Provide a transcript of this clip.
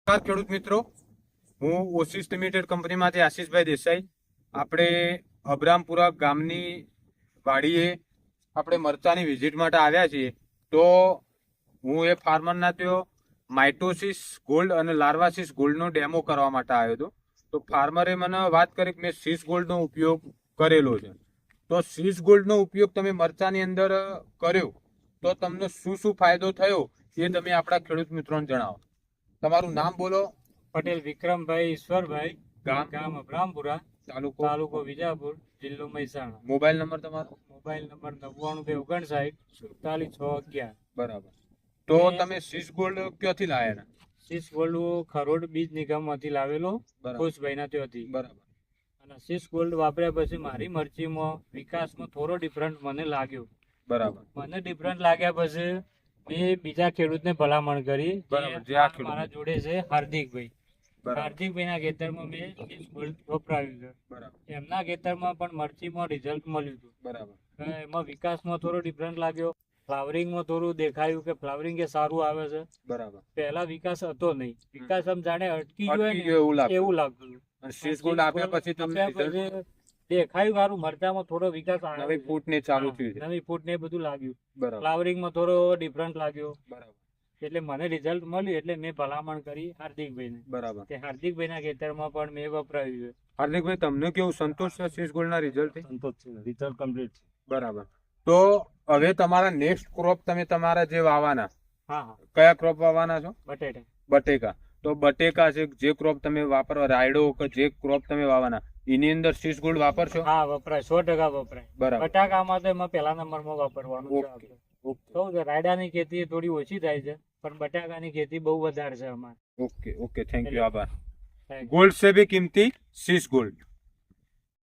નમસ્કાર ખેડૂત મિત્રો, હું ઓસિસ લિમિટેડ કંપનીમાંથી આશીષભાઈ દેસાઈ. આપણે અબ્રામપુરા ગામની વાડીએ આપણે મરચાની વિઝિટ માટે આવ્યા છીએ. તો હું એ ફાર્મરના ત્યાં માઇટોસિસ ગોલ્ડ અને લાર્વાસિસ ગોલ્ડનો ડેમો કરવા માટે આવ્યો હતો. તો ફાર્મરે મને વાત કરી કે મેં સિસ ગોલ્ડનો ઉપયોગ કરેલો છે. તો સિસ ગોલ્ડનો ઉપયોગ તમે મરચાની અંદર કર્યો તો તમને શું શું ફાયદો થયો એ તમે આપણા ખેડૂત મિત્રોને જણાવો. તમારું નામ બોલો. પટેલ વિક્રમભાઈ ઈશ્વરભાઈ, ગામ ગામ અબ્રામપુરા, તાલુકો વિજાપુર, જિલ્લો મહેસાણા. મોબાઈલ નંબર તમારો. Mobile number 9925547611. બરાબર. તો તમે સિસ ગોલ્ડ ક્યાંથી લાયા? સિસ ગોલ્ડ ખરોડ બીજ નિગમમાંથી લાવેલો, બરાબર. ખુશભાઈના ત્યાંથી. બરાબર. અને સિસ ગોલ્ડ વાપર્યા પછી મારી મરચીમાં વિકાસમાં થોડો ડિફરન્ટ મને લાગ્યો. બરાબર. મને ડિફરન્ટ લાગ્યા પછી મેં બીજા ખેડૂતને ભલામણ કરી. બરાબર. જે આ ખેડૂત મારા જોડે છે હાર્દિકભાઈ. બરાબર. હાર્દિકભાઈના ખેતરમાં મેં સિસ ગોલ્ડ વપરાવ્યું છે. બરાબર. એમના ખેતરમાં પણ મરચીમાં રિઝલ્ટ મળ્યું હતું. બરાબર. એમાં વિકાસમાં થોડો ડિફરન્ટ લાગ્યો. ફ્લાવરિંગમાં થોડું દેખાયું કે ફ્લાવરિંગ એ સારું આવે છે. બરાબર. પહેલા વિકાસ હતો નહીં. વિકાસ આમ જાણે અટકી ગયો અટકી ગયો એવું લાગતું. એવું લાગતું. અને સિસ ગોલ્ડ આપ્યા પછી તમને આપ્યા result? પછી દેખાયું સારું, મરચામાં થોડો વિકાસ આવ્યો. નવી ફૂટ ને ચાલુ થયું છે. નવી ફૂટ ને એ બધું લાગ્યું. બરાબર. ફ્લાવરિંગમાં થોડો ડિફરન્ટ લાગ્યો. બરાબર. એટલે મને રિઝલ્ટ મળ્યું એટલે મેં ભલામણ કરી હાર્દિકભાઈને. બરાબર. તે હાર્દિકભાઈના ખેતરમાં પણ મેં વપરાયું છે. હાર્દિકભાઈ, તમને કેવું સંતોષ છે સિસ ગોલ્ડના રિઝલ્ટથી? સંતોષ છે, રિઝલ્ટ કમ્પ્લીટ છે. બરાબર. તો હવે તમારા નેક્સ્ટ ક્રોપ તમે તમારા જે વાવવાના, હા હા, કયા ક્રોપ વાવવાના છો? બટેટા. બટેકા. તો બટેકા છે જે ક્રોપ તમે વાપરવા, રાયડો કે જે ક્રોપ તમે વાવવાના એની અંદર સિસ ગોલ્ડ વાપરશો? હા, વપરાય, 100% વપરાય. બરાબર. બટાકામાં તો એમાં પહેલા નંબરમાં વાપરવાનું છે ઓકે. આપણે. કહું કે રાયડાની ખેતી થોડી ઓછી થાય છે, પણ બટાકાની ખેતી બહુ વધારે છે અમારે. ઓકે. Thank you. આભાર. Thank you. गोल्ड से भी कीमती सिस गोल्ड.